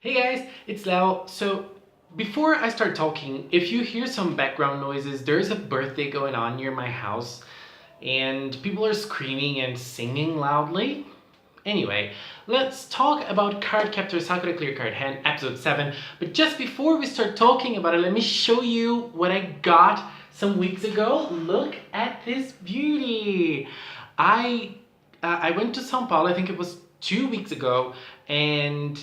Hey guys, it's Leo. So before I start talking, if you hear some background noises, there's a birthday going on near my house and people are screaming and singing loudly. Anyway, let's talk about Cardcaptor Sakura Clear Card Hand episode 7. But just before we start talking about it, let me show you what I got some weeks ago. Look at this beauty. I went to São Paulo, I think it was 2 weeks ago, and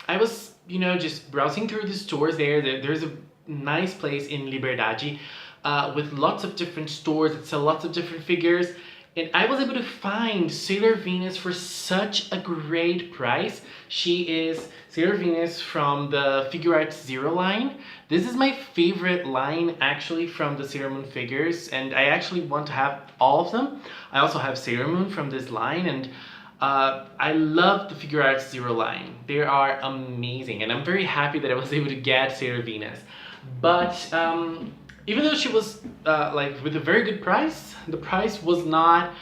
I was, just browsing through the stores there. There's a nice place in Liberdade with lots of different stores that sell lots of different figures. And I was able to find Sailor Venus for such a great price. She is Sailor Venus from the Figure Arts Zero line. This is my favorite line actually from the Sailor Moon figures, and I actually want to have all of them. I also have Sailor Moon from this line, and I love the Figure Arts Zero line. They are amazing, and I'm very happy that I was able to get Sailor Venus. But even though she was with a very good price, the price was not,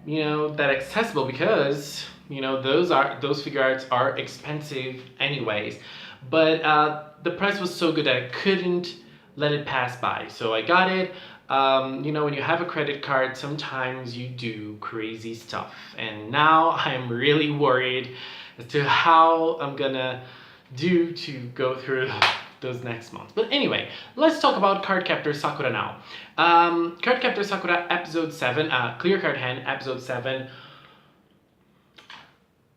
that accessible because, those figure arts are expensive anyways. But the price was so good that I couldn't let it pass by. So I got it. When you have a credit card, sometimes you do crazy stuff. And now I'm really worried as to how I'm gonna do to go through those next months. But anyway, let's talk about Cardcaptor Sakura now. Cardcaptor Sakura episode 7, Clear Card Hand episode 7.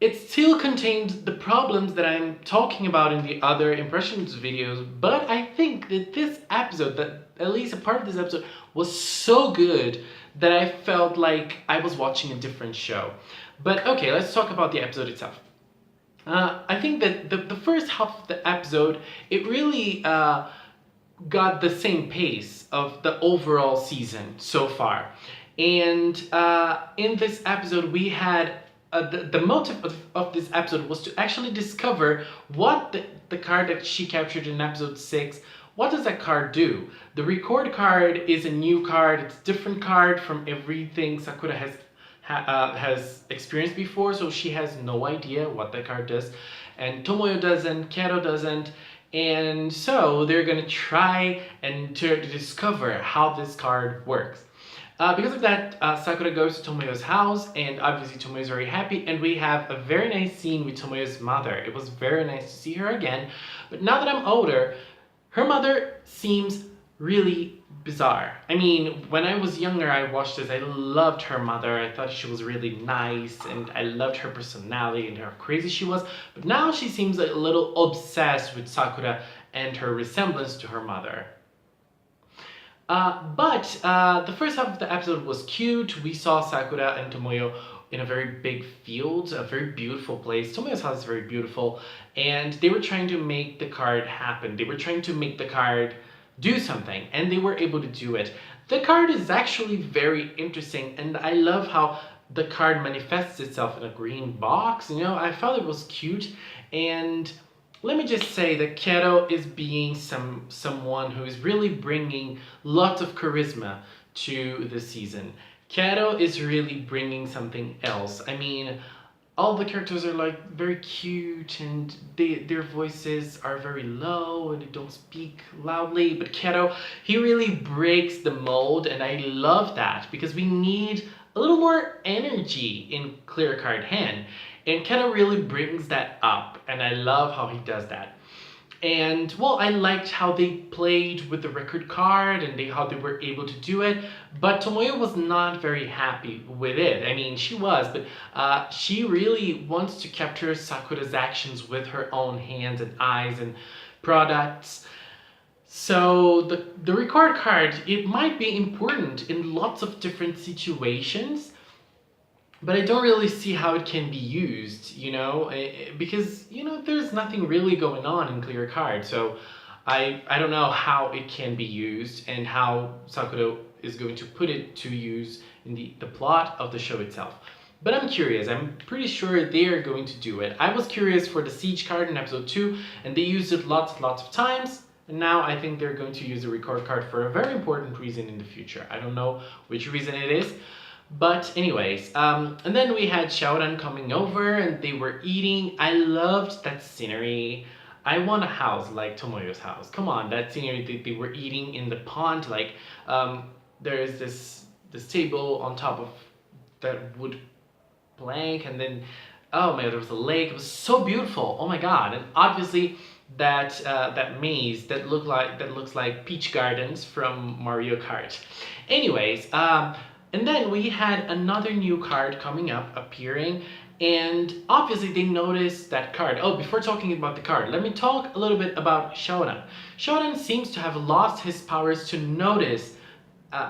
It still contained the problems that I'm talking about in the other impressions videos, but I think that this episode, that at least a part of this episode, was so good that I felt like I was watching a different show. But okay, let's talk about the episode itself. I think that the first half of the episode, it really got the same pace of the overall season so far. And in this episode, we had the motive of this episode was to actually discover what the card that she captured in episode 6, what does that card do? The record card is a new card. It's a different card from everything Sakura has experienced before, so she has no idea what that card does, and Tomoyo doesn't, Kero doesn't, and so they're gonna try and to discover how this card works. Because of that, Sakura goes to Tomoyo's house, and obviously Tomoyo's very happy, and we have a very nice scene with Tomoyo's mother. It was very nice to see her again, but now that I'm older, her mother seems really bizarre. I mean, when I was younger, I watched this, I loved her mother, I thought she was really nice, and I loved her personality and how crazy she was, but now she seems a little obsessed with Sakura and her resemblance to her mother. But the first half of the episode was cute. We saw Sakura and Tomoyo in a very big field, a very beautiful place. Tomoyo's house is very beautiful, and they were trying to make the card happen. They were trying to make the card do something, and they were able to do it. The card is actually very interesting, and I love how the card manifests itself in a green box. I thought it was cute, and let me just say that Kero is being someone who is really bringing lots of charisma to the season. Kero is really bringing something else. I mean, all the characters are very cute, and their voices are very low and they don't speak loudly, but Kero, he really breaks the mold, and I love that because we need a little more energy in Clear Card Hand, and Kero really brings that up, and I love how he does that. And well, I liked how they played with the record card and how they were able to do it, but Tomoyo was not very happy with it. I mean, she was, but she really wants to capture Sakura's actions with her own hands and eyes and products. So the record card, it might be important in lots of different situations, but I don't really see how it can be used, because, there's nothing really going on in Clear Card. So I don't know how it can be used and how Sakura is going to put it to use in the plot of the show itself. But I'm curious. I'm pretty sure they're going to do it. I was curious for the Siege card in episode 2, and they used it lots of times. And now I think they're going to use the record card for a very important reason in the future. I don't know which reason it is, But anyways, and then we had Xiaoran coming over and they were eating. I loved that scenery. I want a house like Tomoyo's house. Come on, that scenery. They were eating in the pond. Like there is this table on top of that wood plank, and then oh my god, there was a lake. It was so beautiful. Oh my god! And obviously that maze that looks like Peach Gardens from Mario Kart. Anyways, and then we had another new card coming up appearing. And obviously they noticed that card. Oh, before talking about the card, let me talk a little bit about Shodan. Shodan seems to have lost his powers to notice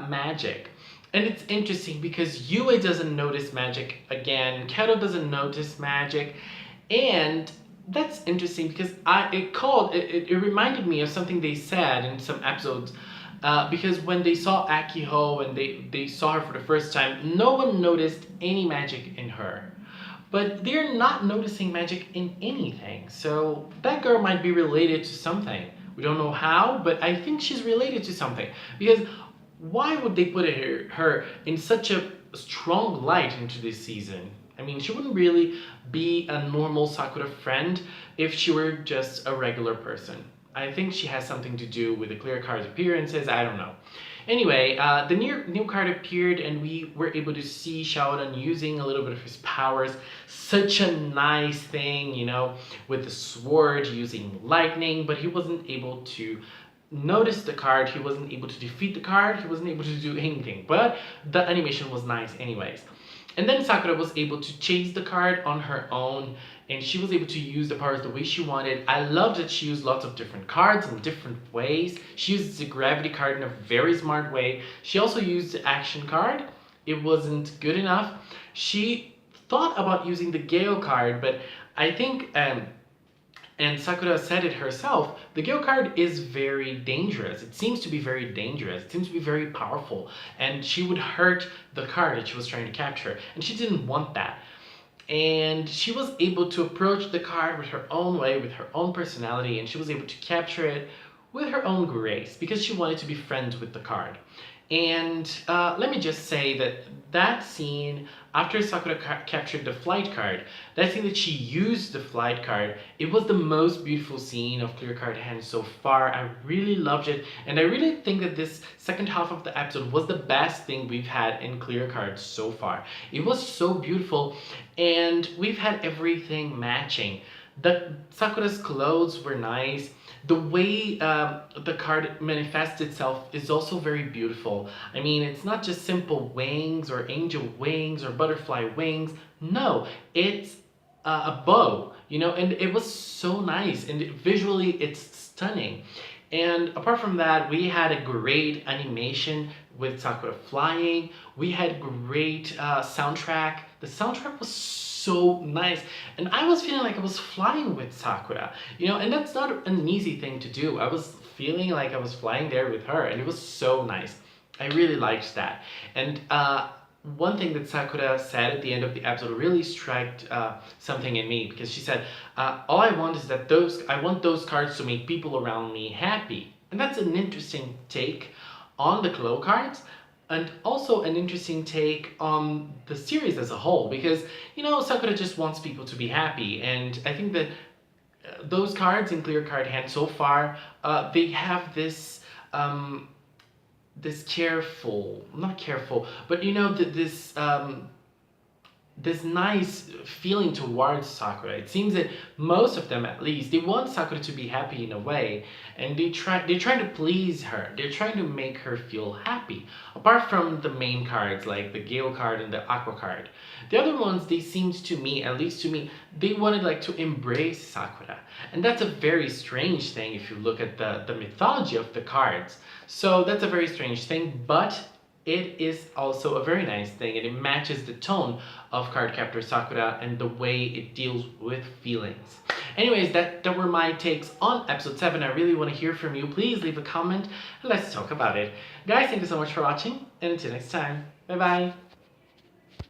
magic. And it's interesting because Yue doesn't notice magic again, Kato doesn't notice magic, and that's interesting because it reminded me of something they said in some episodes. Because when they saw Akiho and they saw her for the first time, no one noticed any magic in her. But they're not noticing magic in anything. So that girl might be related to something. We don't know how, but I think she's related to something. Because why would they put her in such a strong light into this season? I mean, she wouldn't really be a normal Sakura friend if she were just a regular person. I think she has something to do with the clear card's appearances, I don't know. Anyway, the new card appeared and we were able to see Xiaodan using a little bit of his powers. Such a nice thing, you know, with the sword using lightning, but he wasn't able to notice the card, he wasn't able to defeat the card, he wasn't able to do anything, but the animation was nice anyways. And then Sakura was able to chase the card on her own, and she was able to use the powers the way she wanted. I loved that she used lots of different cards in different ways. She used the gravity card in a very smart way. She also used the action card. It wasn't good enough. She thought about using the Gale card, but I think and Sakura said it herself, the Gale card is very dangerous. It seems to be very dangerous. It seems to be very powerful. And she would hurt the card that she was trying to capture. And she didn't want that. And she was able to approach the card with her own way, with her own personality, and she was able to capture it with her own grace because she wanted to be friends with the card. And let me just say that that scene, after Sakura captured the flight card, that scene that she used the flight card, it was the most beautiful scene of Clear Card Hand so far. I really loved it, and I really think that this second half of the episode was the best thing we've had in Clear Cards so far. It was so beautiful, and we've had everything matching. The Sakura's clothes were nice. The way the card manifests itself is also very beautiful. I mean, it's not just simple wings or angel wings or butterfly wings. No, it's a bow, you know, and it was so nice, and visually it's stunning. And apart from that, we had a great animation with Sakura flying. We had great soundtrack. The soundtrack was so nice, and I was feeling like I was flying with Sakura, you know, and that's not an easy thing to do. I was feeling like I was flying there with her, and it was so nice. I really liked that. And one thing that Sakura said at the end of the episode really struck something in me, because she said, all I want is that I want those cards to make people around me happy. And that's an interesting take on the glow cards, and also an interesting take on the series as a whole, because, you know, Sakura just wants people to be happy, and I think that those cards in Clear Card Hand so far, they have this not careful, but you know, this nice feeling towards Sakura. It seems that most of them, at least, they want Sakura to be happy in a way, and they're trying to please her. They're trying to make her feel happy. Apart from the main cards like the Gale card and the Aqua card, the other ones, they seemed to me, at least to me, they wanted like to embrace Sakura, and that's a very strange thing if you look at the mythology of the cards. So that's a very strange thing, but it is also a very nice thing, and it matches the tone of Cardcaptor Sakura and the way it deals with feelings. Anyways, that were my takes on episode 7. I really want to hear from you. Please leave a comment and let's talk about it. Guys, thank you so much for watching, and until next time, bye bye.